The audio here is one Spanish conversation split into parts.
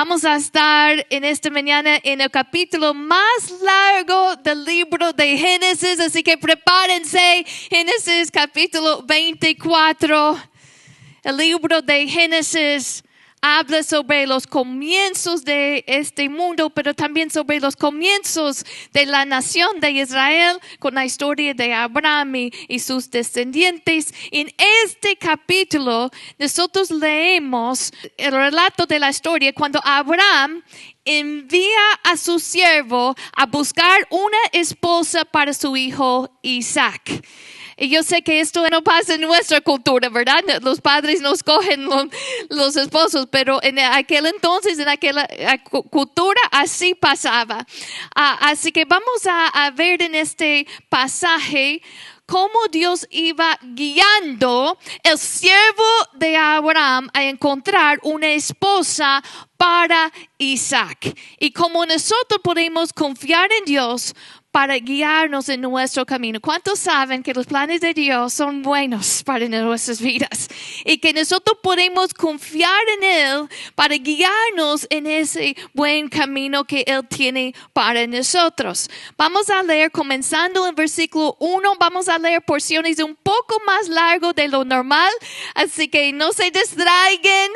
Vamos a estar en esta mañana en el capítulo más largo del libro de Génesis, así que prepárense. Génesis capítulo 24. El libro de Génesis habla sobre los comienzos de este mundo, pero también sobre los comienzos de la nación de Israel con la historia de Abraham y sus descendientes. En este capítulo nosotros leemos el relato de la historia cuando Abraham envía a su siervo a buscar una esposa para su hijo Isaac. Y yo sé que esto no pasa en nuestra cultura, ¿verdad? Los padres no escogen los esposos, pero en aquel entonces, en aquella cultura, así pasaba. Así que vamos a ver en este pasaje cómo Dios iba guiando el siervo de Abraham a encontrar una esposa para Isaac. Y cómo nosotros podemos confiar en Dios para guiarnos en nuestro camino. ¿Cuántos saben que los planes de Dios son buenos para nuestras vidas? Y que nosotros podemos confiar en Él para guiarnos en ese buen camino que Él tiene para nosotros. Vamos a leer, comenzando en versículo 1, vamos a leer porciones un poco más largo de lo normal. Así que no se distraigan.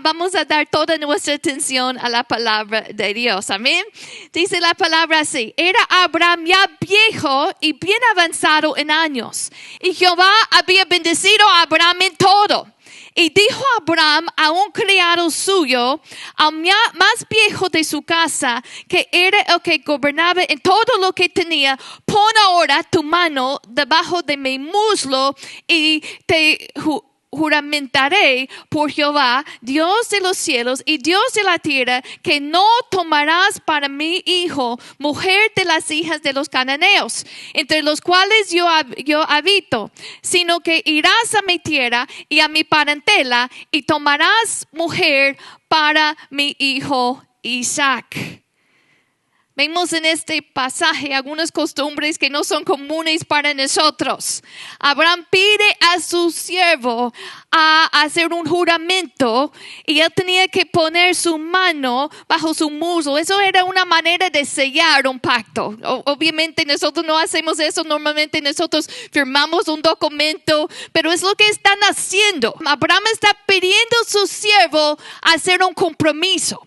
Vamos a dar toda nuestra atención a la palabra de Dios. Amén. Dice la palabra así: era Abraham ya viejo y bien avanzado en años, y Jehová había bendecido a Abraham en todo. Y dijo Abraham a un criado suyo, al más viejo de su casa, que era el que gobernaba en todo lo que tenía: pon ahora tu mano debajo de mi muslo y te juramentaré por Jehová, Dios de los cielos y Dios de la tierra, que no tomarás para mi hijo mujer de las hijas de los cananeos, entre los cuales yo habito, sino que irás a mi tierra y a mi parentela y tomarás mujer para mi hijo Isaac. Vemos en este pasaje algunas costumbres que no son comunes para nosotros. Abraham pide a su siervo a hacer un juramento y él tenía que poner su mano bajo su muslo. Eso era una manera de sellar un pacto. Obviamente nosotros no hacemos eso. Normalmente nosotros firmamos un documento, pero es lo que están haciendo. Abraham está pidiendo a su siervo hacer un compromiso,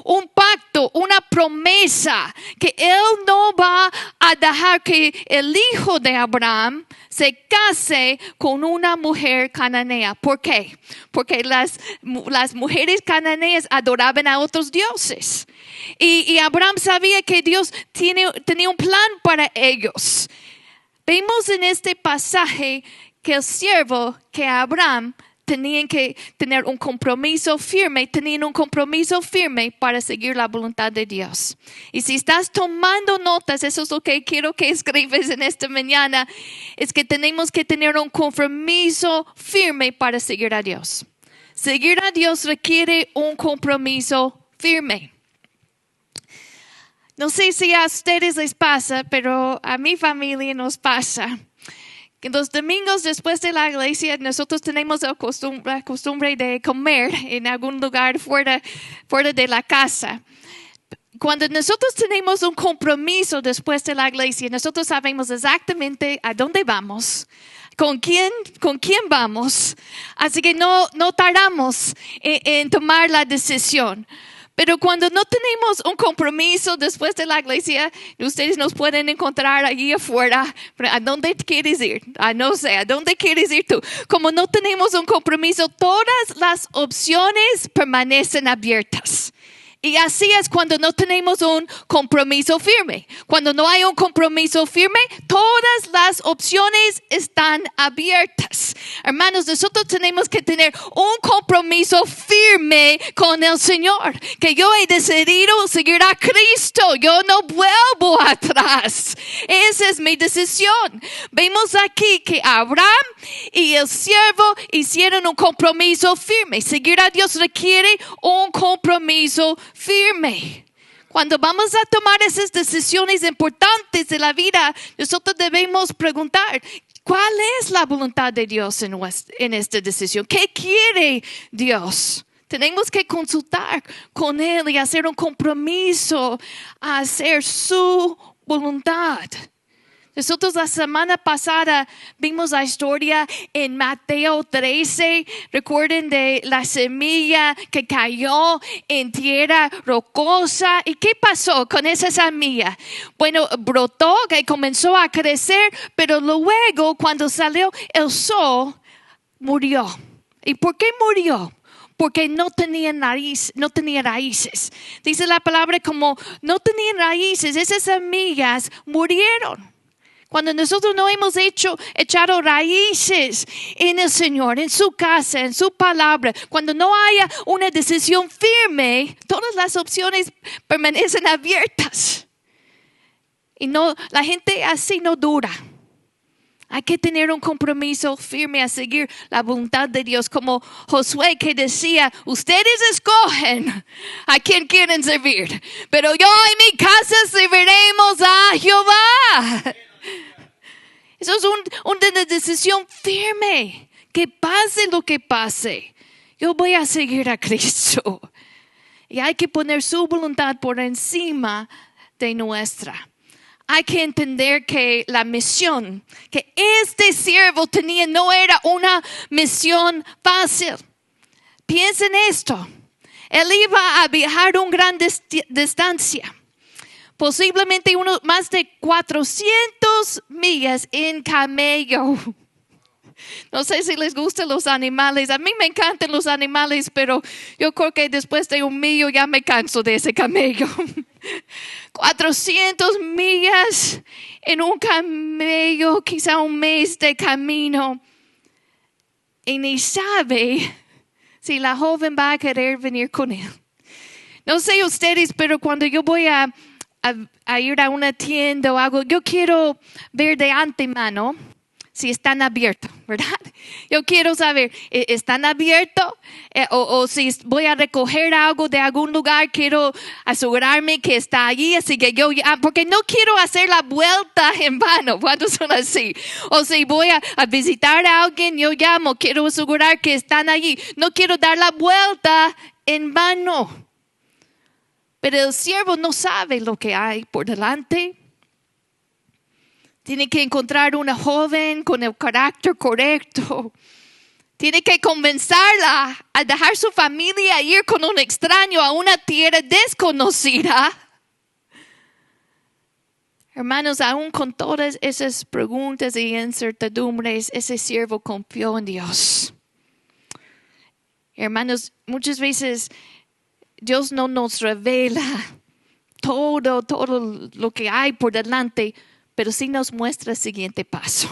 un pacto, una promesa, que él no va a dejar que el hijo de Abraham se case con una mujer cananea. ¿Por qué? Porque las mujeres cananeas adoraban a otros dioses. Y Abraham sabía que Dios tenía un plan para ellos. Vemos en este pasaje que el siervo, que Abraham, tenían que tener un compromiso firme, para seguir la voluntad de Dios. Y si estás tomando notas, eso es lo que quiero que escribes en esta mañana, es que tenemos que tener un compromiso firme para seguir a Dios. Seguir a Dios requiere un compromiso firme. No sé si a ustedes les pasa, pero a mi familia nos pasa. Los domingos después de la iglesia nosotros tenemos la costumbre de comer en algún lugar fuera de la casa. Cuando nosotros tenemos un compromiso después de la iglesia, nosotros sabemos exactamente a dónde vamos, con quién vamos. Así que no tardamos en tomar la decisión. Pero cuando no tenemos un compromiso después de la iglesia, ustedes nos pueden encontrar allí afuera. ¿A dónde quieres ir? No sé, ¿a dónde quieres ir tú? Como no tenemos un compromiso, todas las opciones permanecen abiertas. Y así es cuando no tenemos un compromiso firme. Cuando no hay un compromiso firme, todas las opciones están abiertas. Hermanos, nosotros tenemos que tener un compromiso firme con el Señor. Que yo he decidido seguir a Cristo. Yo no vuelvo atrás. Esa es mi decisión. Vemos aquí que Abraham y el siervo hicieron un compromiso firme. Seguir a Dios requiere un compromiso firme. Cuando vamos a tomar esas decisiones importantes de la vida, nosotros debemos preguntar: ¿cuál es la voluntad de Dios en esta decisión? ¿Qué quiere Dios? Tenemos que consultar con Él y hacer un compromiso a hacer su voluntad. Nosotros la semana pasada vimos la historia en Mateo 13. Recuerden de la semilla que cayó en tierra rocosa. ¿Y qué pasó con esa semilla? Bueno, brotó, que comenzó a crecer, pero luego cuando salió el sol, murió. ¿Y por qué murió? Porque no tenía raíces. Dice la palabra como no tenían raíces, esas semillas murieron. Cuando nosotros no hemos echado raíces en el Señor, en su casa, en su palabra, cuando no haya una decisión firme, todas las opciones permanecen abiertas. Y la gente así no dura. Hay que tener un compromiso firme a seguir la voluntad de Dios, como Josué que decía, ustedes escogen a quien quieren servir, pero yo y mi casa serviremos a Jehová. Eso es una decisión firme, que pase lo que pase. Yo voy a seguir a Cristo. Y hay que poner su voluntad por encima de nuestra. Hay que entender que la misión que este siervo tenía no era una misión fácil. Piensen esto. Él iba a viajar una gran distancia. Posiblemente más de 400 millas en camello. No sé si les gustan los animales. A mí me encantan los animales, pero yo creo que después de un millo ya me canso de ese camello. 400 millas en un camello, quizá un mes de camino. Y ni sabe si la joven va a querer venir con él. No sé ustedes, pero cuando yo voy a ir a una tienda o algo, yo quiero ver de antemano si están abiertos, ¿verdad? Yo quiero saber, ¿están abiertos? O si voy a recoger algo de algún lugar, quiero asegurarme que está allí. Así que porque no quiero hacer la vuelta en vano, cuando son así. O si voy a visitar a alguien, yo llamo, quiero asegurar que están allí. No quiero dar la vuelta en vano. Pero el siervo no sabe lo que hay por delante. Tiene que encontrar una joven con el carácter correcto. Tiene que convencerla a dejar su familia e ir con un extraño a una tierra desconocida. Hermanos, aún con todas esas preguntas y incertidumbres, ese siervo confió en Dios. Hermanos, muchas veces Dios no nos revela todo lo que hay por delante, pero sí nos muestra el siguiente paso.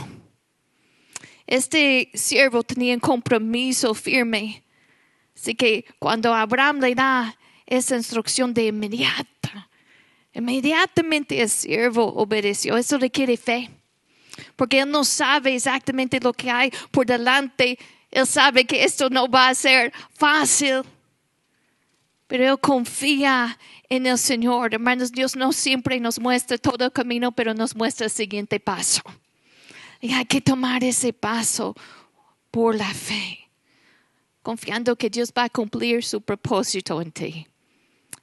Este siervo tenía un compromiso firme. Así que cuando Abraham le da esa instrucción de inmediatamente el siervo obedeció. Eso requiere fe. Porque él no sabe exactamente lo que hay por delante. Él sabe que esto no va a ser fácil. Pero él confía en el Señor. Hermanos, Dios no siempre nos muestra todo el camino, pero nos muestra el siguiente paso. Y hay que tomar ese paso por la fe, confiando que Dios va a cumplir su propósito en ti.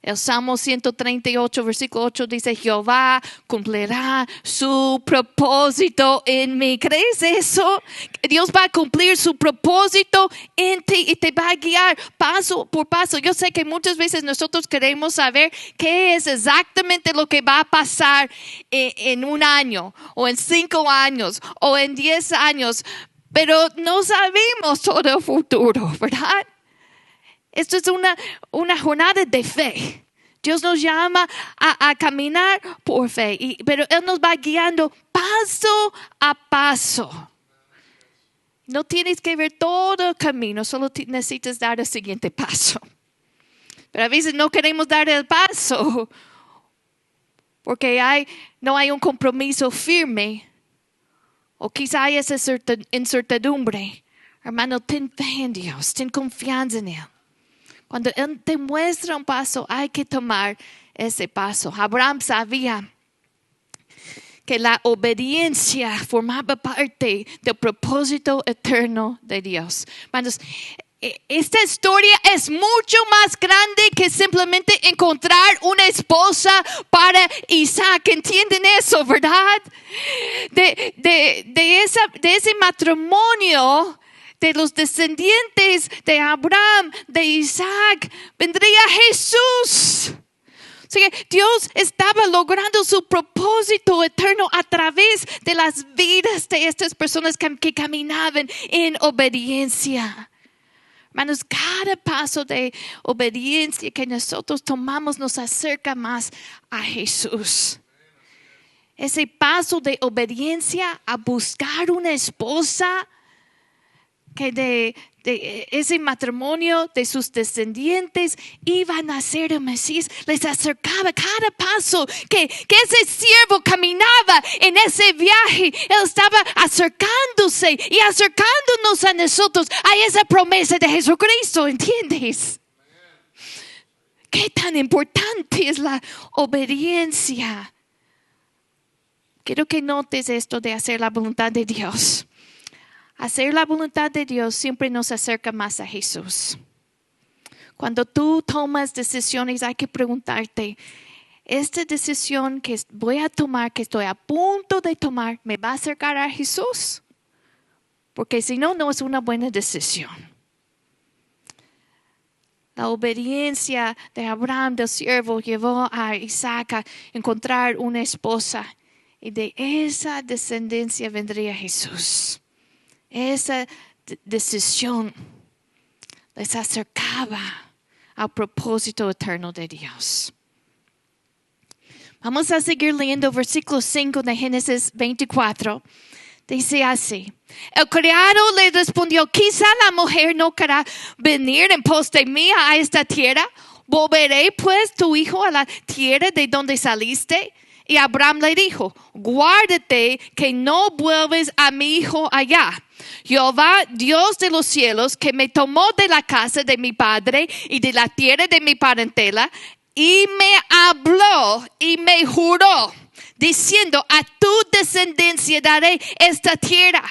El Salmo 138, versículo 8 dice, Jehová cumplirá su propósito en mí. ¿Crees eso? Dios va a cumplir su propósito en ti y te va a guiar paso por paso. Yo sé que muchas veces nosotros queremos saber qué es exactamente lo que va a pasar en un año, o en 5 años, o en 10 años, pero no sabemos todo el futuro, ¿verdad? Esto es una jornada de fe. Dios nos llama a caminar por fe, pero Él nos va guiando paso a paso. No tienes que ver todo el camino, solo necesitas dar el siguiente paso. Pero a veces no queremos dar el paso porque no hay un compromiso firme, o quizá hay esa incertidumbre. Hermano, ten fe en Dios, ten confianza en Él. Cuando Él te muestra un paso, hay que tomar ese paso. Abraham sabía que la obediencia formaba parte del propósito eterno de Dios. Hermanos, esta historia es mucho más grande que simplemente encontrar una esposa para Isaac. ¿Entienden eso, verdad? De ese matrimonio, de los descendientes de Abraham, de Isaac, vendría Jesús. O sea, Dios estaba logrando su propósito eterno a través de las vidas de estas personas que caminaban en obediencia. Hermanos, cada paso de obediencia que nosotros tomamos nos acerca más a Jesús. Ese paso de obediencia a buscar una esposa que de ese matrimonio de sus descendientes iba a nacer el Mesías, les acercaba cada paso que ese siervo caminaba en ese viaje. Él estaba acercándose y acercándonos a nosotros a esa promesa de Jesucristo, ¿entiendes? ¿Qué tan importante es la obediencia? Quiero que notes esto de hacer la voluntad de Dios. Hacer la voluntad de Dios siempre nos acerca más a Jesús. Cuando tú tomas decisiones, hay que preguntarte, ¿esta decisión que voy a tomar, que estoy a punto de tomar, me va a acercar a Jesús? Porque si no, no es una buena decisión. La obediencia de Abraham, del siervo, llevó a Isaac a encontrar una esposa. Y de esa descendencia vendría Jesús. Esa decisión les acercaba al propósito eterno de Dios. Vamos a seguir leyendo versículo 5 de Génesis 24. Dice así: el criado le respondió, quizá la mujer no querrá venir en pos de mí a esta tierra. ¿Volveré pues tu hijo a la tierra de donde saliste? Y Abraham le dijo, guárdate que no vuelves a mi hijo allá. Jehová, Dios de los cielos, que me tomó de la casa de mi padre y de la tierra de mi parentela, y me habló y me juró, diciendo, a tu descendencia daré esta tierra.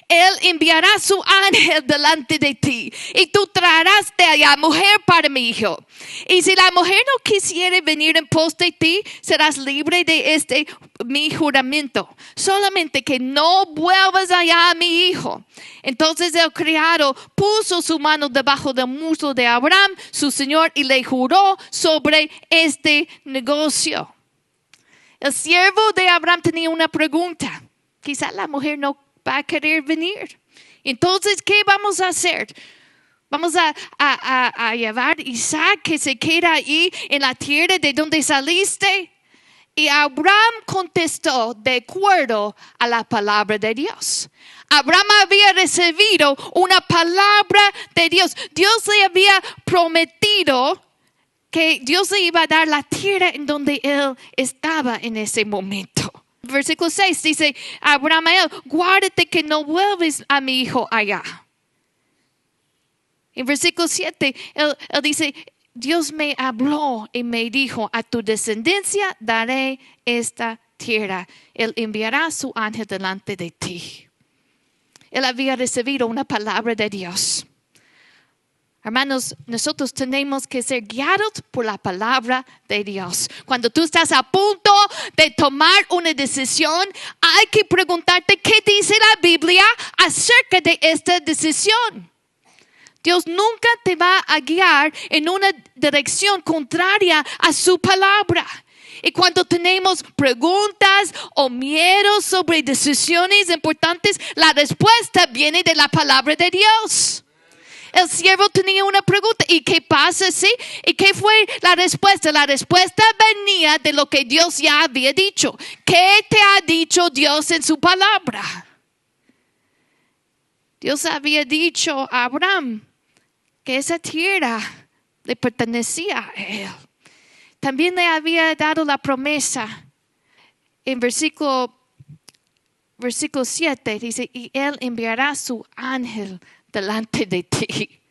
Él enviará su ángel delante de ti y tú traerás de allá mujer para mi hijo. Y si la mujer no quisiere venir en pos de ti, serás libre de mi juramento. Solamente que no vuelvas allá a mi hijo. Entonces el criado puso su mano debajo del muslo de Abraham, su señor, y le juró sobre este negocio. El siervo de Abraham tenía una pregunta. Quizá la mujer no va a querer venir. Entonces, ¿qué vamos a hacer? Vamos a llevar a Isaac que se queda ahí en la tierra de donde saliste. Y Abraham contestó de acuerdo a la palabra de Dios. Abraham había recibido una palabra de Dios. Dios le había prometido que Dios le iba a dar la tierra en donde él estaba en ese momento. Versículo 6 dice, Abraham a él, guárdate que no vuelves a mi hijo allá. En versículo 7, él dice, Dios me habló y me dijo, a tu descendencia daré esta tierra. Él enviará su ángel delante de ti. Él había recibido una palabra de Dios. Hermanos, nosotros tenemos que ser guiados por la palabra de Dios. Cuando tú estás a punto de tomar una decisión, hay que preguntarte qué dice la Biblia acerca de esta decisión. Dios nunca te va a guiar en una dirección contraria a su palabra. Y cuando tenemos preguntas o miedos sobre decisiones importantes, la respuesta viene de la palabra de Dios. El siervo tenía una pregunta. ¿Y qué pasa? ¿Sí? ¿Y qué fue la respuesta? La respuesta venía de lo que Dios ya había dicho. ¿Qué te ha dicho Dios en su palabra? Dios había dicho a Abraham que esa tierra le pertenecía a él. También le había dado la promesa. En versículo 7 dice, y él enviará su ángel delante de ti.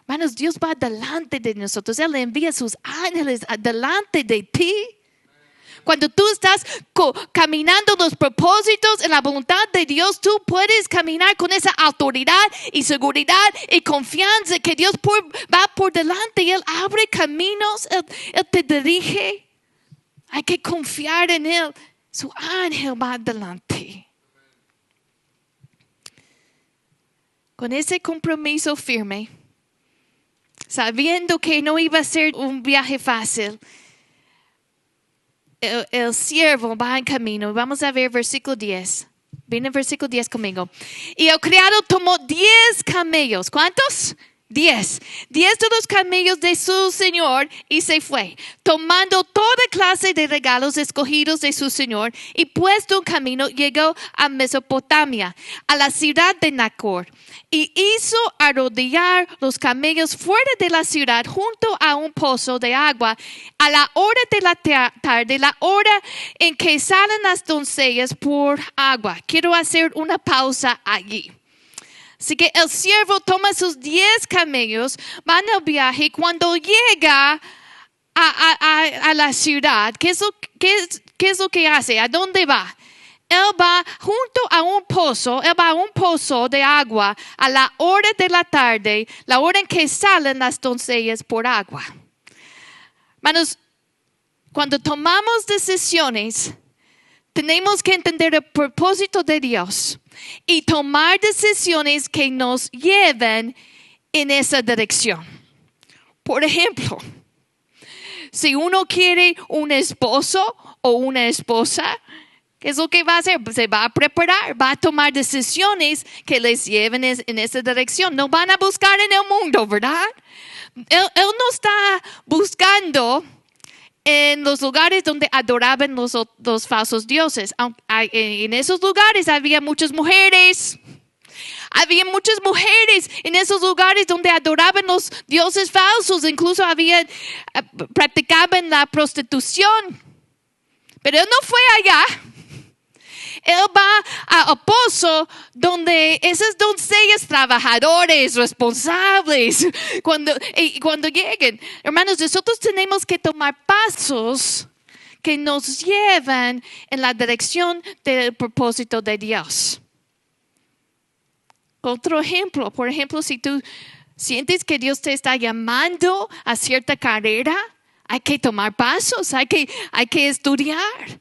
Hermanos, Dios va delante de nosotros. Él envía sus ángeles delante de ti. Cuando tú estás caminando los propósitos en la voluntad de Dios, tú puedes caminar con esa autoridad y seguridad y confianza que Dios va por delante y Él abre caminos, Él te dirige. Hay que confiar en Él. Su ángel va adelante. Con ese compromiso firme, sabiendo que no iba a ser un viaje fácil, el siervo va en camino. Vamos a ver versículo 10. Ven en versículo 10 conmigo. Y el criado tomó 10 camellos. ¿Cuántos? 10 de los camellos de su señor y se fue, tomando toda clase de regalos escogidos de su señor, y puesto en camino llegó a Mesopotamia, a la ciudad de Nacor, y hizo arrodillar los camellos fuera de la ciudad junto a un pozo de agua a la hora de la tarde, la hora en que salen las doncellas por agua. Quiero hacer una pausa allí. Así que el siervo toma sus 10 camellos, van al viaje. Cuando llega a la ciudad, ¿qué es lo que hace? ¿A dónde va? Él va junto a un pozo, de agua a la hora de la tarde, la hora en que salen las doncellas por agua. Hermanos, cuando tomamos decisiones, tenemos que entender el propósito de Dios y tomar decisiones que nos lleven en esa dirección. Por ejemplo, si uno quiere un esposo o una esposa, ¿qué es lo que va a hacer? Se va a preparar, va a tomar decisiones que les lleven en esa dirección. No van a buscar en el mundo, ¿verdad? Él no está buscando en los lugares donde adoraban los falsos dioses. En esos lugares había muchas mujeres. Había muchas mujeres en esos lugares donde adoraban los dioses falsos. Incluso practicaban la prostitución. Pero él no fue allá. Él va a pozo donde esas doncellas, trabajadores, responsables, cuando lleguen. Hermanos, nosotros tenemos que tomar pasos que nos llevan en la dirección del propósito de Dios. Otro ejemplo, por ejemplo, si tú sientes que Dios te está llamando a cierta carrera, hay que tomar pasos, hay que estudiar.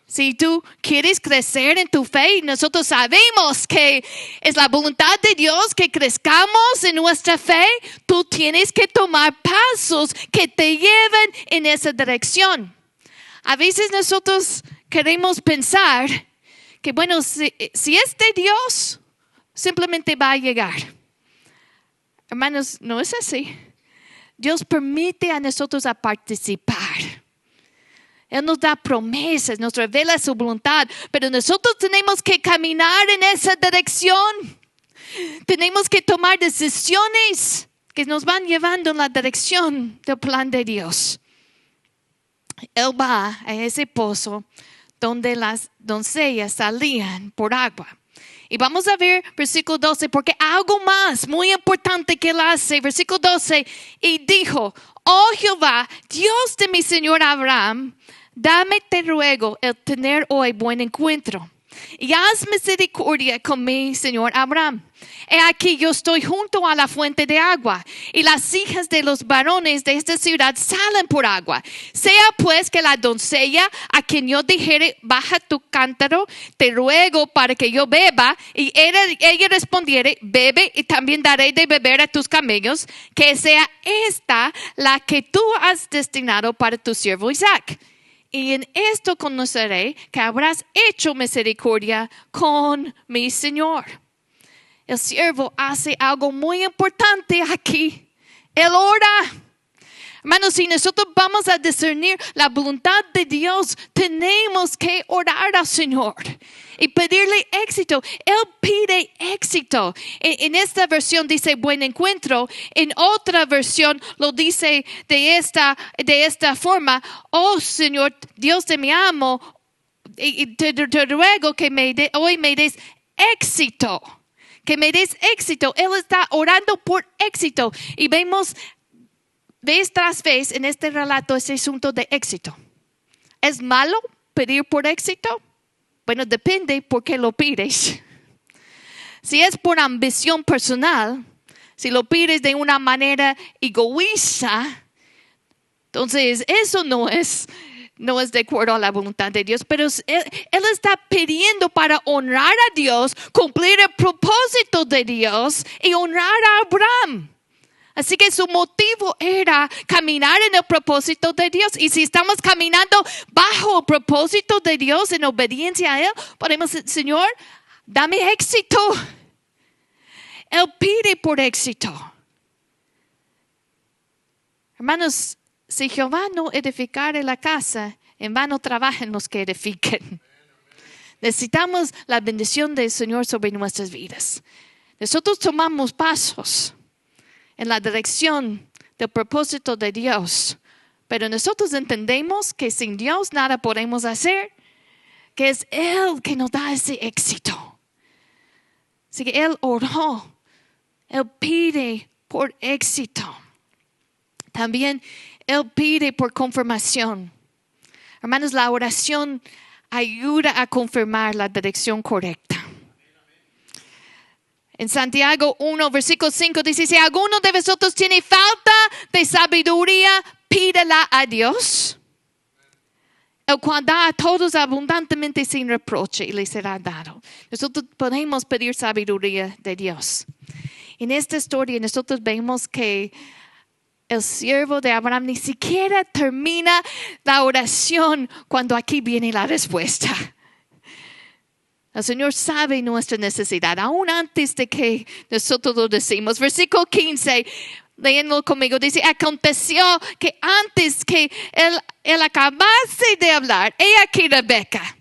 Si tú quieres crecer en tu fe, nosotros sabemos que es la voluntad de Dios que crezcamos en nuestra fe. Tú tienes que tomar pasos que te lleven en esa dirección. A veces nosotros queremos pensar que, bueno, si es de Dios, simplemente va a llegar. Hermanos, no es así. Dios permite a nosotros a participar. Él nos da promesas, nos revela su voluntad, pero nosotros tenemos que caminar en esa dirección. Tenemos que tomar decisiones que nos van llevando en la dirección del plan de Dios. Él va a ese pozo donde las doncellas salían por agua. Y vamos a ver versículo 12, porque algo más muy importante que él hace. Versículo 12, y dijo: oh Jehová, Dios de mi señor Abraham, dame, te ruego, el tener hoy buen encuentro, y haz misericordia con mi señor Abraham. He aquí, yo estoy junto a la fuente de agua, y las hijas de los varones de esta ciudad salen por agua. Sea pues que la doncella a quien yo dijere: baja tu cántaro, te ruego para que yo beba, y ella respondiere: bebe, y también daré de beber a tus camellos, que sea esta la que tú has destinado para tu siervo Isaac. Y en esto conoceré que habrás hecho misericordia con mi Señor. El siervo hace algo muy importante aquí. Él ora. Hermanos, si nosotros vamos a discernir la voluntad de Dios, tenemos que orar al Señor y pedirle éxito. Él pide éxito. En esta versión dice buen encuentro. En otra versión lo dice de esta forma: oh Señor, Dios de mi amo, y te ruego que hoy me des éxito. Que me des éxito. Él está orando por éxito. Y vemos vez tras vez en este relato ese asunto de éxito. ¿Es malo pedir por éxito? Bueno, depende por qué lo pides. Si es por ambición personal, si lo pides de una manera egoísta, entonces eso no es de acuerdo a la voluntad de Dios. Pero él está pidiendo para honrar a Dios, cumplir el propósito de Dios y honrar a Abraham. Así que su motivo era caminar en el propósito de Dios. Y si estamos caminando bajo el propósito de Dios, en obediencia a Él, podemos decir, Señor, dame éxito. Él pide por éxito. Hermanos, si Jehová no edificare la casa, en vano trabajan los que edifiquen. Necesitamos la bendición del Señor sobre nuestras vidas. Nosotros tomamos pasos en la dirección del propósito de Dios. Pero nosotros entendemos que sin Dios nada podemos hacer, que es Él que nos da ese éxito. Así que Él oró, Él pide por éxito. También Él pide por confirmación. Hermanos, la oración ayuda a confirmar la dirección correcta. En Santiago 1, versículo 5 dice, si alguno de vosotros tiene falta de sabiduría, pídela a Dios, el cual da a todos abundantemente sin reproche y le será dado. Nosotros podemos pedir sabiduría de Dios. En esta historia nosotros vemos que el siervo de Abraham ni siquiera termina la oración cuando aquí viene la respuesta. El Señor sabe nuestra necesidad, aún antes de que nosotros lo decimos. Versículo 15, leyendo conmigo, dice, aconteció que antes que él acabase de hablar, he aquí Rebeca,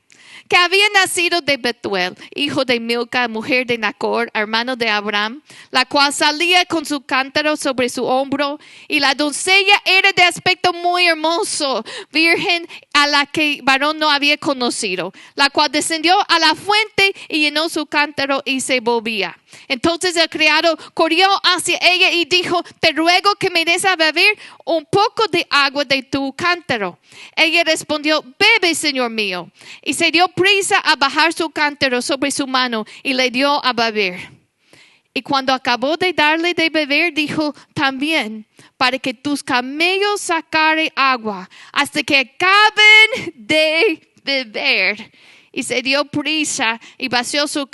que había nacido de Betuel, hijo de Milca, mujer de Nacor, hermano de Abraham, la cual salía con su cántaro sobre su hombro, y la doncella era de aspecto muy hermoso, virgen a la que varón no había conocido, la cual descendió a la fuente y llenó su cántaro y se volvía. Entonces el criado corrió hacia ella y dijo, te ruego que me des a beber un poco de agua de tu cántaro. Ella respondió, bebe, señor mío. Y se dio prisa a bajar su cántaro sobre su mano y le dio a beber. Y cuando acabó de darle de beber, dijo también, para que tus camellos sacaren agua hasta que acaben de beber. Y se dio prisa y vació su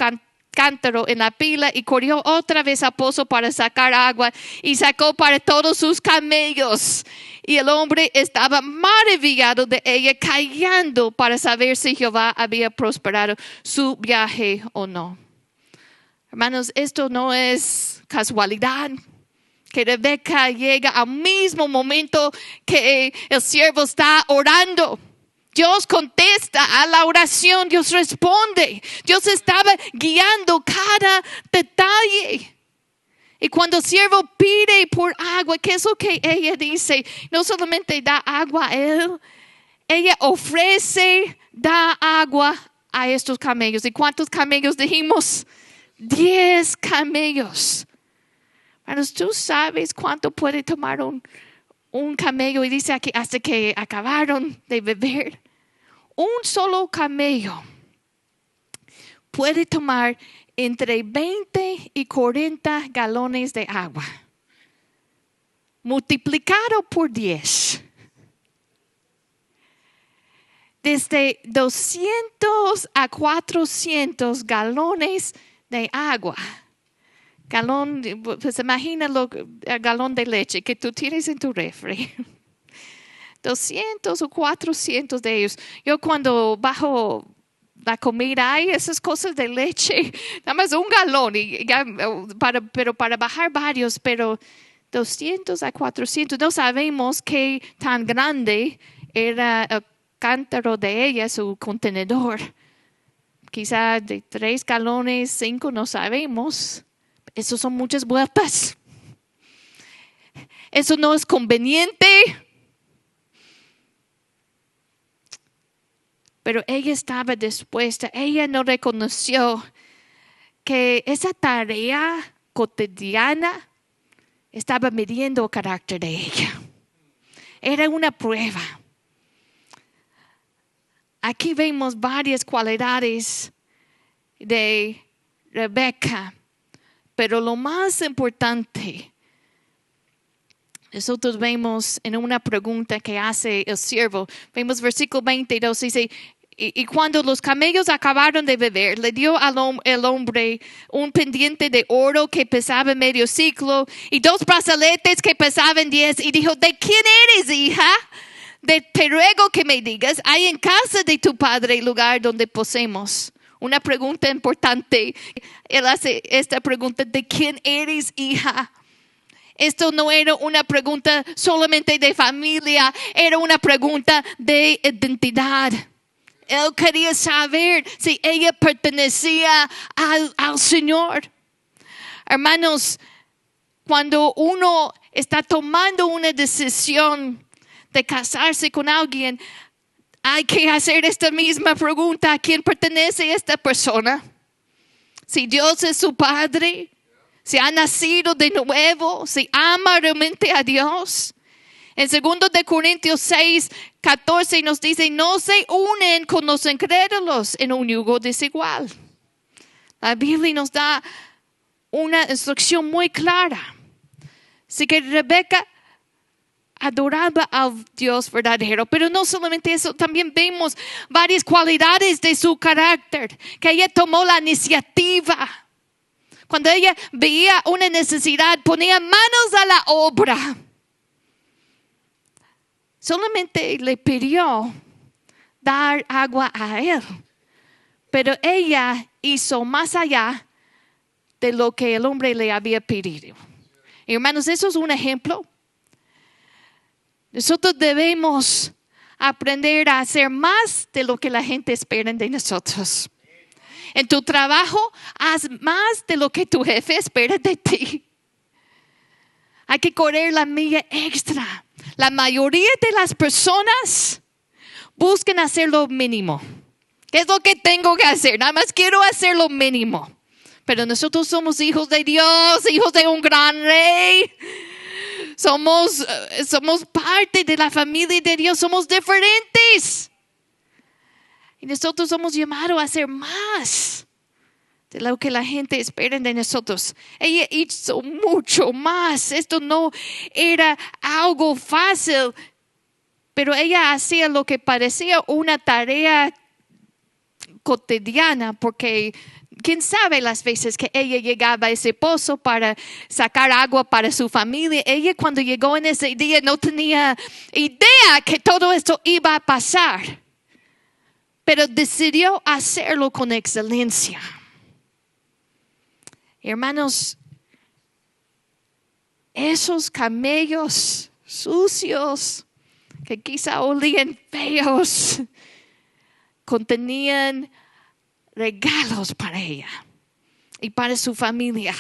cántaro en la pila y corrió otra vez al pozo para sacar agua y sacó para todos sus camellos. Y el hombre estaba maravillado de ella, callando para saber si Jehová había prosperado su viaje o no. Hermanos, esto no es casualidad, que Rebeca llega al mismo momento que el siervo está orando. Dios contesta a la oración, Dios responde. Dios estaba guiando cada detalle. Y cuando el siervo pide por agua, ¿qué es lo que ella dice? No solamente da agua a él, ella ofrece, da agua a estos camellos. ¿Y cuántos camellos dijimos? 10 camellos. Hermanos, ¿tú sabes cuánto puede tomar un camello? Y dice aquí, hasta que acabaron de beber. Un solo camello puede tomar entre 20 y 40 galones de agua. Multiplicado por 10. Desde 200 a 400 galones de agua. Galón, pues imagínalo, el galón de leche que tú tienes en tu refri. 200 o 400 de ellos. Yo cuando bajo la comida hay esas cosas de leche, nada más un galón, pero para bajar varios, pero 200 a 400. No sabemos qué tan grande era el cántaro de ella, su contenedor. Quizá de 3 galones, 5, no sabemos. Eso son muchas vueltas. Eso no es conveniente. Pero ella estaba dispuesta. Ella no reconoció que esa tarea cotidiana estaba midiendo el carácter de ella. Era una prueba. aquí vemos varias cualidades de Rebeca, pero lo más importante, nosotros vemos en una pregunta que hace el siervo, vemos versículo 22, dice, y cuando los camellos acabaron de beber, le dio al hombre un pendiente de oro que pesaba medio ciclo y 2 brazaletes que pesaban 10 y dijo, ¿de quién eres, hija? Te ruego que me digas, ¿hay en casa de tu padre lugar donde posemos? Una pregunta importante. Él hace esta pregunta, ¿de quién eres, hija? Esto no era una pregunta solamente de familia, era una pregunta de identidad. Él quería saber si ella pertenecía al Señor. Hermanos, cuando uno está tomando una decisión de casarse con alguien, hay que hacer esta misma pregunta. ¿A quién pertenece esta persona? Si Dios es su padre, si ha nacido de nuevo, si ama realmente a Dios. En 2 Corintios 6:14 nos dice, no se unen con los incrédulos en un yugo desigual. La Biblia nos da una instrucción muy clara. Así que Rebeca adoraba al Dios verdadero, pero no solamente eso, también vemos varias cualidades de su carácter, que ella tomó la iniciativa. Cuando ella veía una necesidad, ponía manos a la obra. Solamente le pidió dar agua a él, pero ella hizo más allá de lo que el hombre le había pedido. Y hermanos, eso es un ejemplo. Nosotros debemos aprender a hacer más de lo que la gente espera de nosotros. En tu trabajo, haz más de lo que tu jefe espera de ti. Hay que correr la milla extra. La mayoría de las personas buscan hacer lo mínimo. ¿Qué es lo que tengo que hacer? Nada más quiero hacer lo mínimo. Pero nosotros somos hijos de Dios, hijos de un gran rey. Somos parte de la familia de Dios. Somos diferentes. Y nosotros somos llamados a hacer más de lo que la gente espera de nosotros. Ella hizo mucho más. Esto no era algo fácil, pero ella hacía lo que parecía una tarea cotidiana, porque quién sabe las veces que ella llegaba a ese pozo para sacar agua para su familia. Ella, cuando llegó en ese día, no tenía idea que todo esto iba a pasar, pero decidió hacerlo con excelencia. Hermanos, esos camellos sucios que quizá olían feos contenían regalos para ella y para su familia.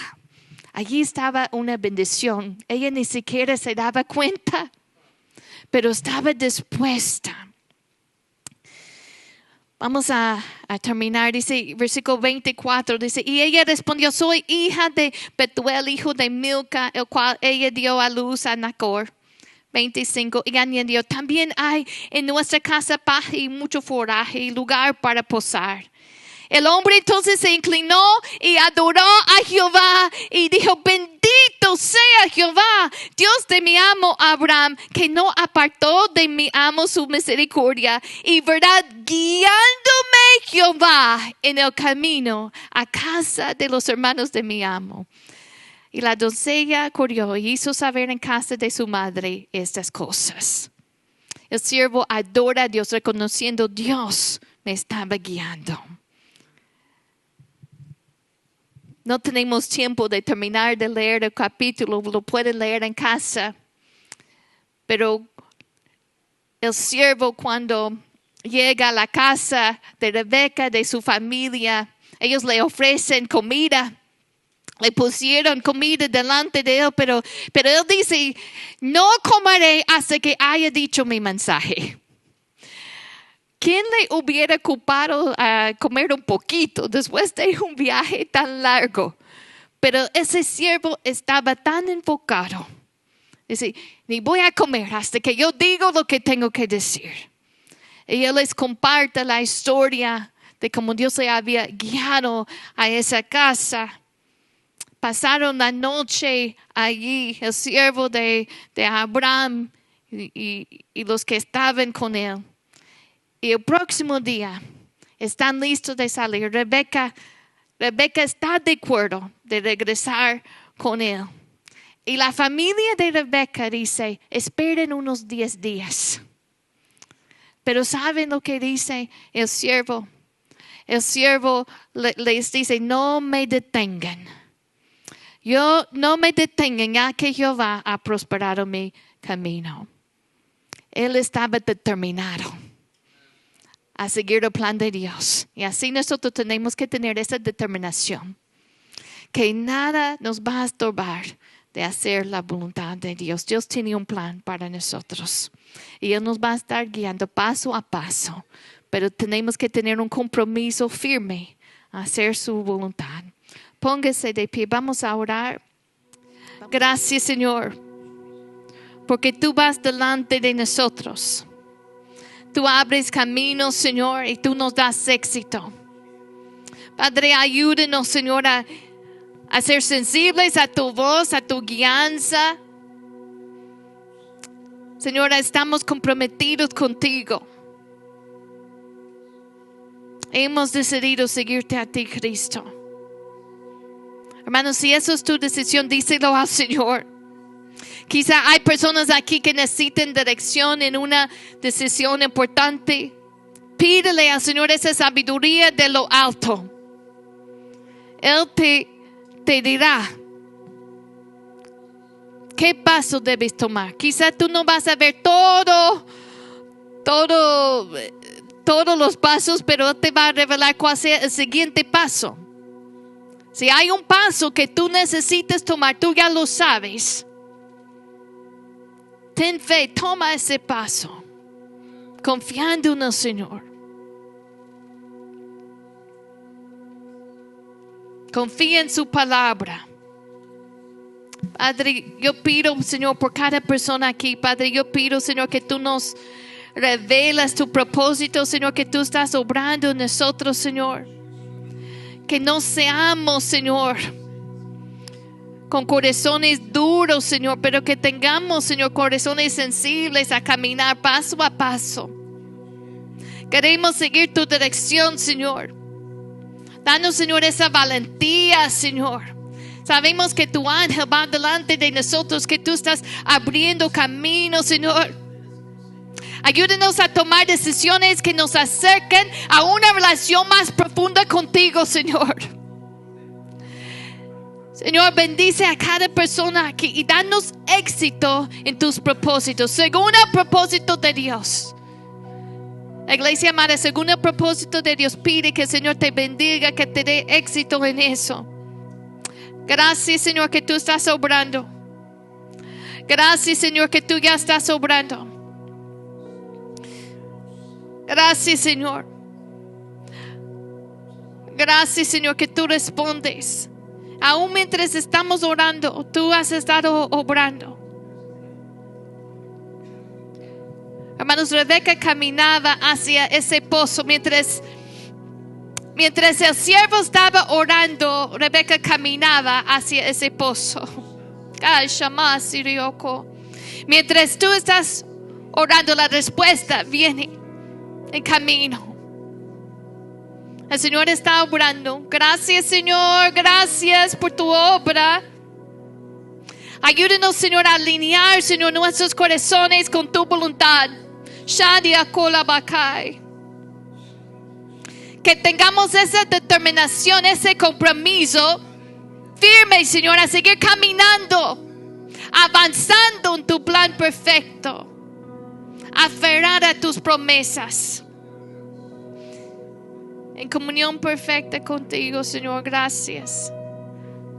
Allí estaba una bendición. Ella ni siquiera se daba cuenta, pero estaba dispuesta. Vamos a terminar, dice versículo 24, dice, y ella respondió, soy hija de Betuel, hijo de Milca, el cual ella dio a luz a Nacor. 25, y añadió, también hay en nuestra casa paja y mucho forraje y lugar para posar. El hombre entonces se inclinó y adoró a Jehová y dijo, bendito sea Jehová, Dios de mi amo Abraham, que no apartó de mi amo su misericordia y verdad, guiándome Jehová en el camino a casa de los hermanos de mi amo. Y la doncella corrió y hizo saber en casa de su madre estas cosas. El siervo adora a Dios, reconociendo Dios me estaba guiando. No tenemos tiempo de terminar de leer el capítulo, lo pueden leer en casa. Pero el siervo, cuando llega a la casa de Rebeca, de su familia, ellos le ofrecen comida. Le pusieron comida delante de él, pero él dice, no comeré hasta que haya dicho mi mensaje. ¿Quién le hubiera ocupado a comer un poquito después de un viaje tan largo? Pero ese siervo estaba tan enfocado. Dice, ni voy a comer hasta que yo diga lo que tengo que decir. Y Él les comparte la historia de cómo Dios le había guiado a esa casa. Pasaron la noche allí, el siervo de Abraham y los que estaban con él. Y el próximo día están listos de salir. Rebeca está de acuerdo de regresar con él. Y la familia de Rebeca dice, esperen unos 10 días. Pero ¿saben lo que dice el siervo? El siervo les dice, no me detengan. No me detengan, ya que Jehová ha prosperado mi camino. Él estaba determinado a seguir el plan de Dios. Y así nosotros tenemos que tener esa determinación. Que nada nos va a estorbar de hacer la voluntad de Dios. Dios tiene un plan para nosotros. Y Él nos va a estar guiando paso a paso. Pero tenemos que tener un compromiso firme a hacer su voluntad. Póngase de pie, vamos a orar. Gracias, Señor, porque tú vas delante de nosotros. Tú abres caminos, Señor, y tú nos das éxito. Padre, ayúdenos, Señor, a ser sensibles a tu voz, a tu guianza. Señor, estamos comprometidos contigo. Hemos decidido seguirte a ti, Cristo. Hermanos, si eso es tu decisión, díselo al Señor. Quizá hay personas aquí que necesiten dirección en una decisión importante. Pídele al Señor esa sabiduría de lo alto. Él te dirá qué paso debes tomar. Quizá tú no vas a ver todos los pasos, pero Él te va a revelar cuál sea el siguiente paso. Si hay un paso que tú necesites tomar, tú ya lo sabes. Ten fe, toma ese paso, confiando en el Señor. Confía en su palabra. Padre, yo pido, Señor, por cada persona aquí. Padre, yo pido, Señor, que tú nos revelas tu propósito, Señor, que tú estás obrando en nosotros, Señor. Que no seamos, Señor, con corazones duros, Señor, pero que tengamos, Señor, corazones sensibles a caminar paso a paso. Queremos seguir tu dirección, Señor. Danos, Señor, esa valentía, Señor. Sabemos que tu ángel va delante de nosotros, que tú estás abriendo caminos, Señor. Ayúdenos a tomar decisiones que nos acerquen a una relación más profunda contigo, Señor. Señor, bendice a cada persona aquí y danos éxito en tus propósitos, según el propósito de Dios. La iglesia amada, según el propósito de Dios, pide que el Señor te bendiga, que te dé éxito en eso. Gracias, Señor, que tú estás obrando. Gracias, Señor, que tú ya estás obrando. Gracias, Señor. Gracias, Señor, que tú respondes. Aún mientras estamos orando, tú has estado obrando. Hermanos, Rebeca caminaba hacia ese pozo. Mientras el siervo estaba orando, Rebeca caminaba hacia ese pozo. Mientras tú estás orando, la respuesta viene en camino. El Señor está obrando. Gracias, Señor. Gracias por tu obra. Ayúdenos, Señor, a alinear, Señor, nuestros corazones con tu voluntad. Shadia Kolabakai. Que tengamos esa determinación, ese compromiso firme, Señor, a seguir caminando, avanzando en tu plan perfecto, aferrar a tus promesas, en comunión perfecta contigo, Señor. Gracias.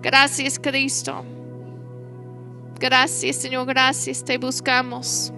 Gracias, Cristo. Gracias, Señor. Gracias. Te buscamos.